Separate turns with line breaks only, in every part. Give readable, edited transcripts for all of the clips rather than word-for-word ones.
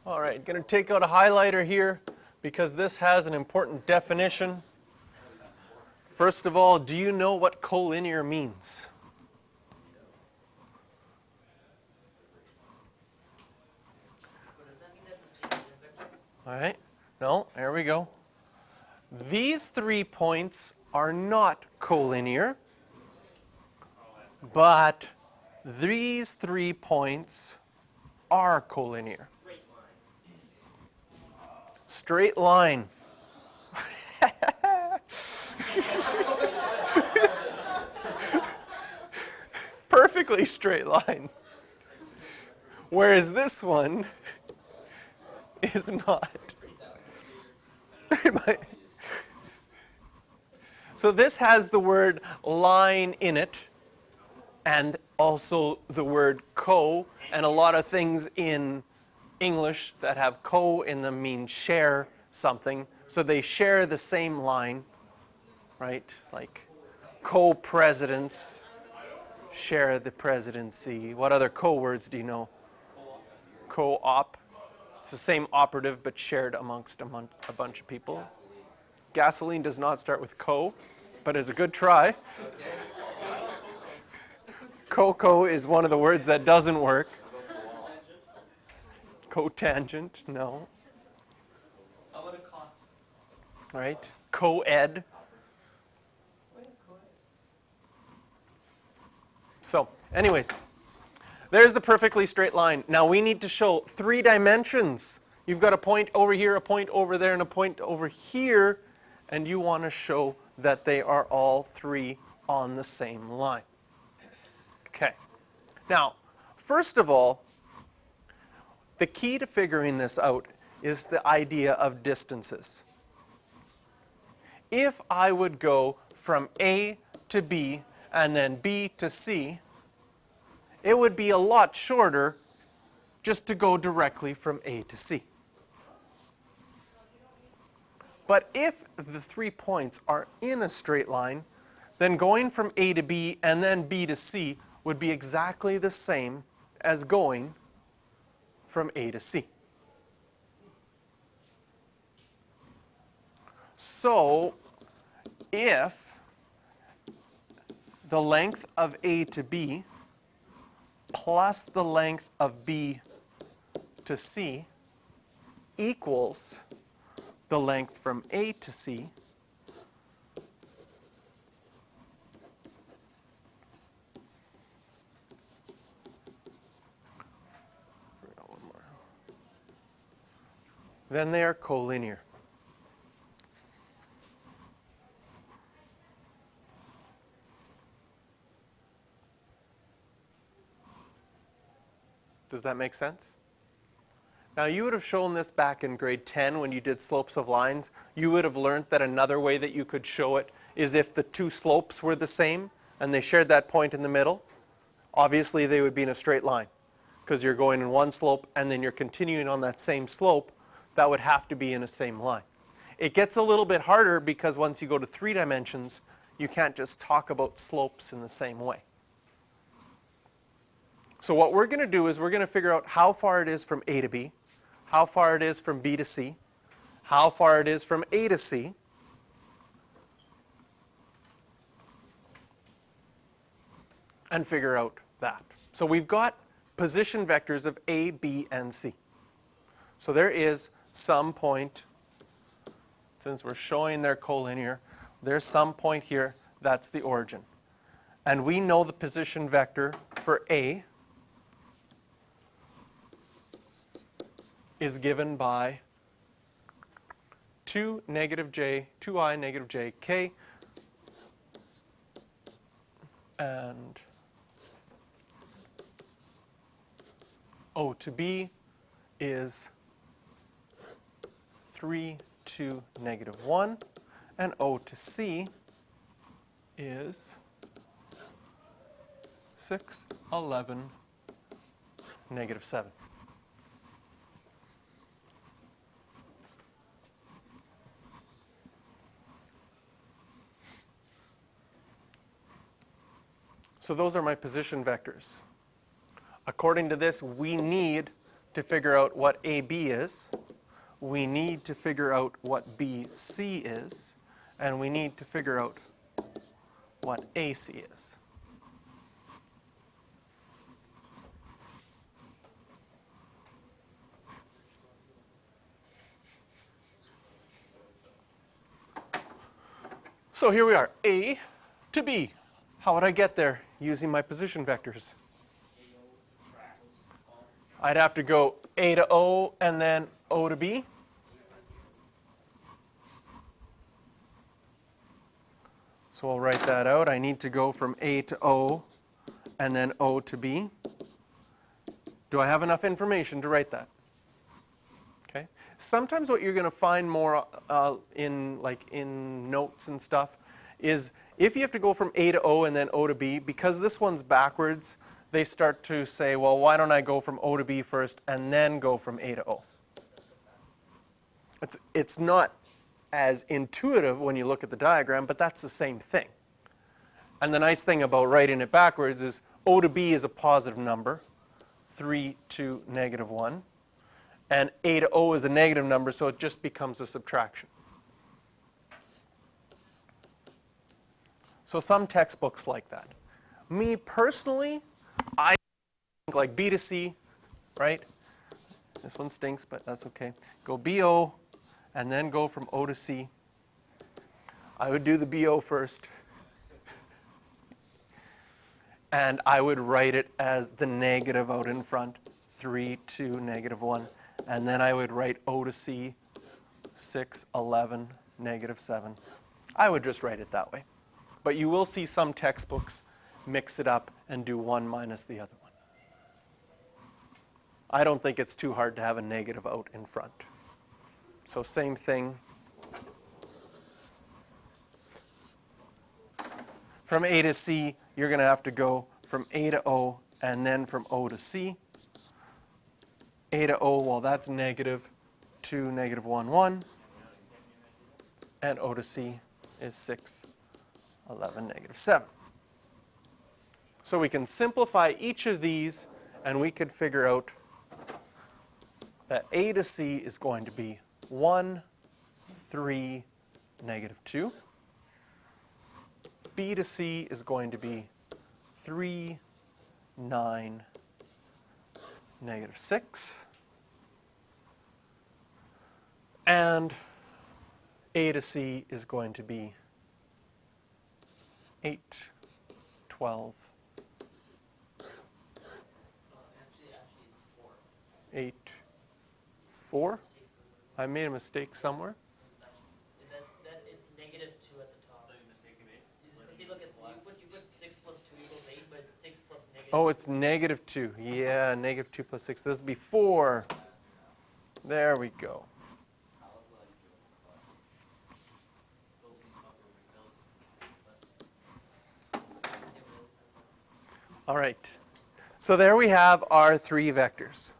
All right, going to take out a highlighter here because this has an important definition. First of all, do you know what collinear means? All right, no, there we go. These 3 points are not collinear, but these 3 points are collinear. Straight line. Perfectly straight line. Whereas this one is not. So this has the word line in it, and also the word co, and a lot of things in English that have co in them mean share something. So they share the same line, right? Like co-presidents share the presidency. What other co-words do you know? Co-op. It's the same operative but shared amongst a bunch of people. Gasoline does not start with co, but is a good try. Co-co is one of the words that doesn't work. Cotangent, no.
How about a cot?
Right? Co-ed. So, anyways, there's the perfectly straight line. Now we need to show 3 dimensions. You've got a point over here, a point over there, and a point over here, and you want to show that they are all 3 on the same line. Okay. Now, first of all, the key to figuring this out is the idea of distances. If I would go from A to B and then B to C, it would be a lot shorter just to go directly from A to C. But if the 3 points are in a straight line, then going from A to B and then B to C would be exactly the same as going from A to C. So if the length of A to B plus the length of B to C equals the length from A to C, then they are collinear. Does that make sense? Now you would have shown this back in grade 10 when you did slopes of lines. You would have learned that another way that you could show it is if the 2 slopes were the same and they shared that point in the middle. Obviously they would be in a straight line because you're going in one slope and then you're continuing on that same slope. That would have to be in the same line. It gets a little bit harder because once you go to 3 dimensions, you can't just talk about slopes in the same way. So what we're going to do is we're going to figure out how far it is from A to B, how far it is from B to C, how far it is from A to C, and figure out that. So we've got position vectors of A, B, and C. So there is some point, since we're showing they're collinear, there's some point here, that's the origin. And we know the position vector for A is given by 2 negative j, 2i negative j, k, and O to B is 3, 2, negative 1, and O to C is 6, 11, negative 7. So those are my position vectors. According to this, we need to figure out what AB is. We need to figure out what BC is. And we need to figure out what AC is. So here we are, A to B. How would I get there using my position vectors? I'd have to go A to O and then O to B. So I'll write that out. I need to go from A to O and then O to B. Do I have enough information to write that? Okay. Sometimes what you're going to find more in notes and stuff is if you have to go from A to O and then O to B, because this one's backwards, they start to say, well, why don't I go from O to B first and then go from A to O? It's not as intuitive when you look at the diagram, but that's the same thing. And the nice thing about writing it backwards is O to B is a positive number, 3 to negative 1. And A to O is a negative number, so it just becomes a subtraction. So some textbooks like that. Me personally, I think like B to C, right? This one stinks, but that's okay. Go BO, and then go from O to C. I would do the BO first. And I would write it as the negative out in front, 3 to negative 1. And then I would write O to C, 6, 11, negative 7. I would just write it that way. But you will see some textbooks mix it up and do one minus the other one. I don't think it's too hard to have a negative out in front. So same thing. From A to C, you're going to have to go from A to O and then from O to C. A to O, well, that's negative 2, negative 1, 1. And O to C is 6, 11, negative 7. So we can simplify each of these, and we could figure out that A to C is going to be 1, 3, negative 2. B to C is going to be 3, 9, negative 6. And A to C is going to be 8, 12,
Actually, it's 4.
8, 4. I made a mistake somewhere.
It's negative 2 at the top. See, look, you put 6 plus 2 equals 8, but it's 6 plus negative.
Oh, it's negative 2. Yeah, negative 2 plus 6. This would be 4. There we go. All right. So there we have our 3 vectors.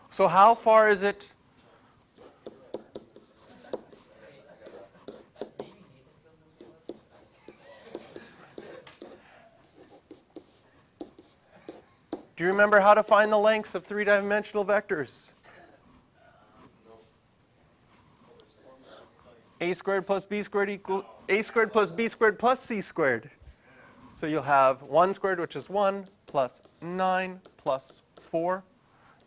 So how far is it? Do you remember how to find the lengths of 3-dimensional vectors? A squared plus B squared equals A squared plus B squared plus C squared. So you'll have 1 squared, which is 1, plus 9 plus 4.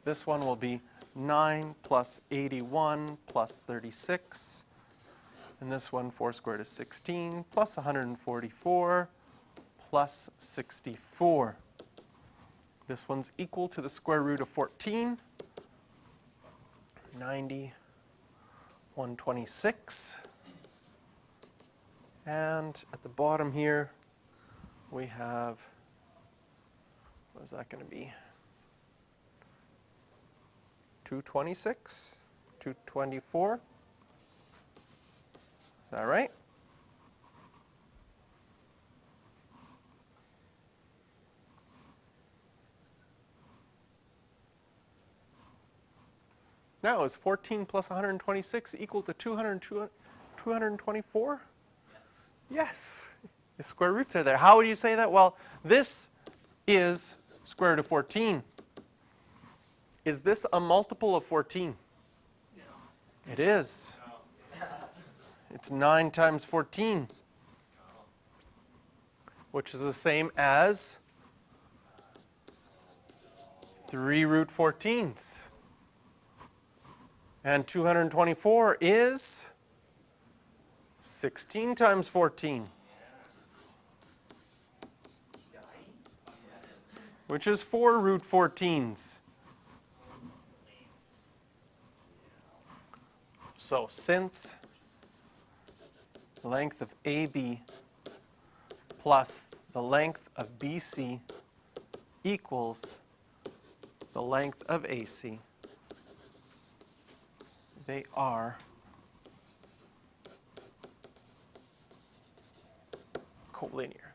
This one will be 9 plus 81 plus 36. And this one, 4 squared is 16, plus 144, plus 64. This one's equal to the square root of 14, 90, 126. And at the bottom here, we have, what is that going to be? 226, 224. Is that right? Now, is 14 plus 126 equal to 224?
Yes.
Yes. The square roots are there. How would you say that? Well, this is square root of 14. Is this a multiple of 14? It is. It's 9 times 14, which is the same as 3 root 14s. And 224 is 16 times 14, which is 4 root 14s. So since the length of AB plus the length of BC equals the length of AC, they are collinear.